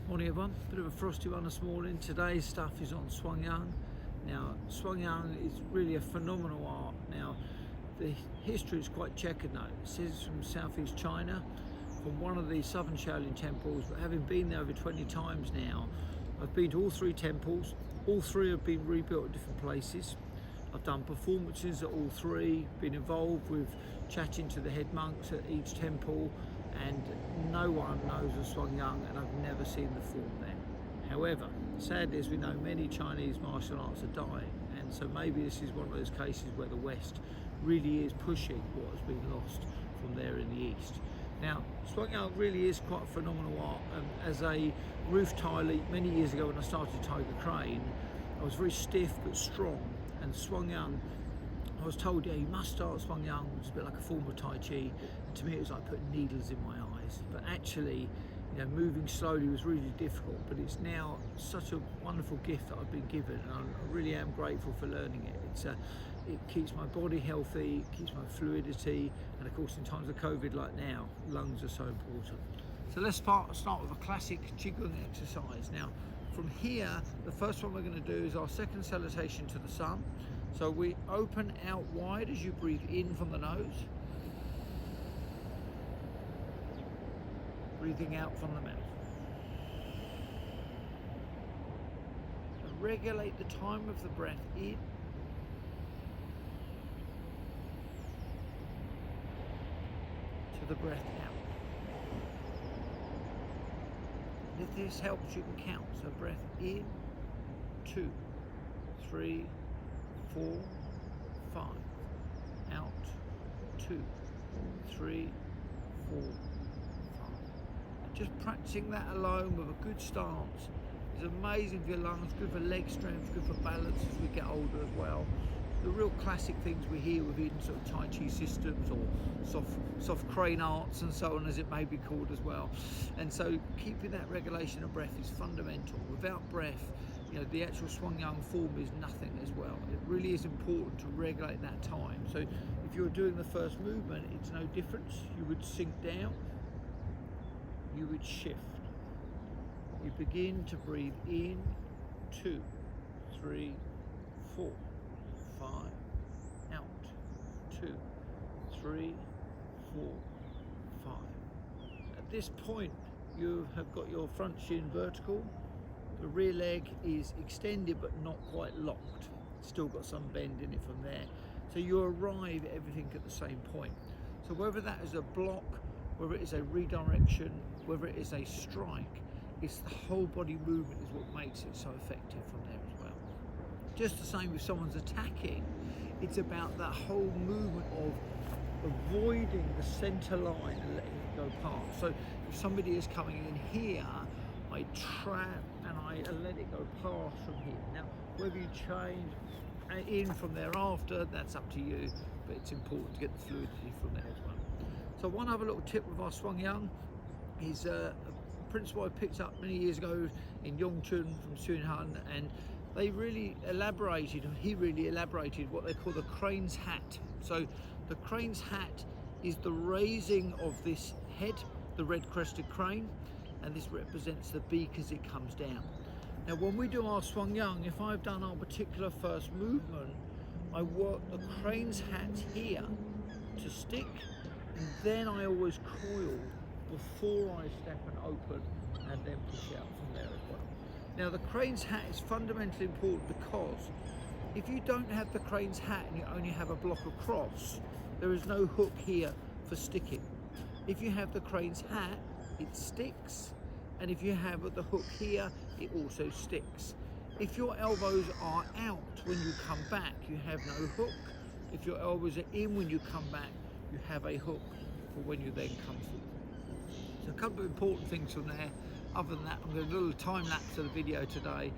Morning everyone, bit of a frosty one this morning. Today's stuff is on Shuang Yang. Now Shuang Yang is really a phenomenal art. Now the history is quite checkered now. It says it's from southeast China, from one of the southern Shaolin temples, but having been there over 20 times now, I've been to all three temples. All three have been rebuilt at different places. I've done performances at all three, been involved with chatting to the head monks at each temple, and no one knows of Shuang Yang, and I've never seen the form there. However, sadly, as we know, many Chinese martial arts are dying, and so maybe this is one of those cases where the West really is pushing what has been lost from there in the East. Now, Shuang Yang really is quite a phenomenal art. As a roof tiler many years ago when I started Tiger Crane, I was very stiff but strong, and Shuang Yang, I was told, yeah, you must start Shuang Yang, which is a bit like a form of Tai Chi. And to me, it was like putting needles in my eyes. But actually, moving slowly was really difficult. But it's now such a wonderful gift that I've been given, and I really am grateful for learning it. It keeps my body healthy, it keeps my fluidity, and of course, in times of COVID like now, lungs are so important. So let's start with a classic Qigong exercise. Now, from here, the first one we're going to do is our second salutation to the sun. So we open out wide as you breathe in from the nose, breathing out from the mouth. And regulate the time of the breath in to the breath out. And if this helps, you can count. So breath in, 2, 3, 4, 5, out, 2, 3, 4, 5. And just practicing that alone with a good stance is amazing for your lungs, good for leg strength, good for balance as we get older as well. The real classic things we hear within sort of Tai Chi systems or soft crane arts and so on, as it may be called as well. And so keeping that regulation of breath is fundamental. Without breath, the actual Shuang Yang form is nothing as well. It really is important to regulate that time. So if you're doing the first movement, it's no difference. You would sink down, you would shift. You begin to breathe in, 2, 3, 4, 5, out, 2, 3, 4, 5. At this point, you have got your front shin vertical. The rear leg is extended but not quite locked. Still got some bend in it from there. So you arrive at everything at the same point. So whether that is a block, whether it is a redirection, whether it is a strike, it's the whole body movement is what makes it so effective from there as well. Just the same if someone's attacking, it's about that whole movement of avoiding the center line and letting it go past. So if somebody is coming in here, I trap and I let it go past from here. Now, whether you change in from thereafter, that's up to you, but it's important to get the fluidity from there as well. So one other little tip with our Shuang Yang is a principle I picked up many years ago in Yongchun from Sun, and he really elaborated what they call the crane's hat. So the crane's hat is the raising of this head, the red crested crane, and this represents the beak as it comes down. Now when we do our Shuang Yang, if I've done our particular first movement, I work the crane's hat here to stick, and then I always coil before I step and open and then push out from there as well. Now the crane's hat is fundamentally important because if you don't have the crane's hat and you only have a block across, there is no hook here for sticking. If you have the crane's hat, it sticks, and if you have the hook here, it also sticks. If your elbows are out when you come back, you have no hook. If your elbows are in when you come back, you have a hook for when you then come forward. So a couple of important things from there. Other than that, I'm going to do a little time lapse of the video today,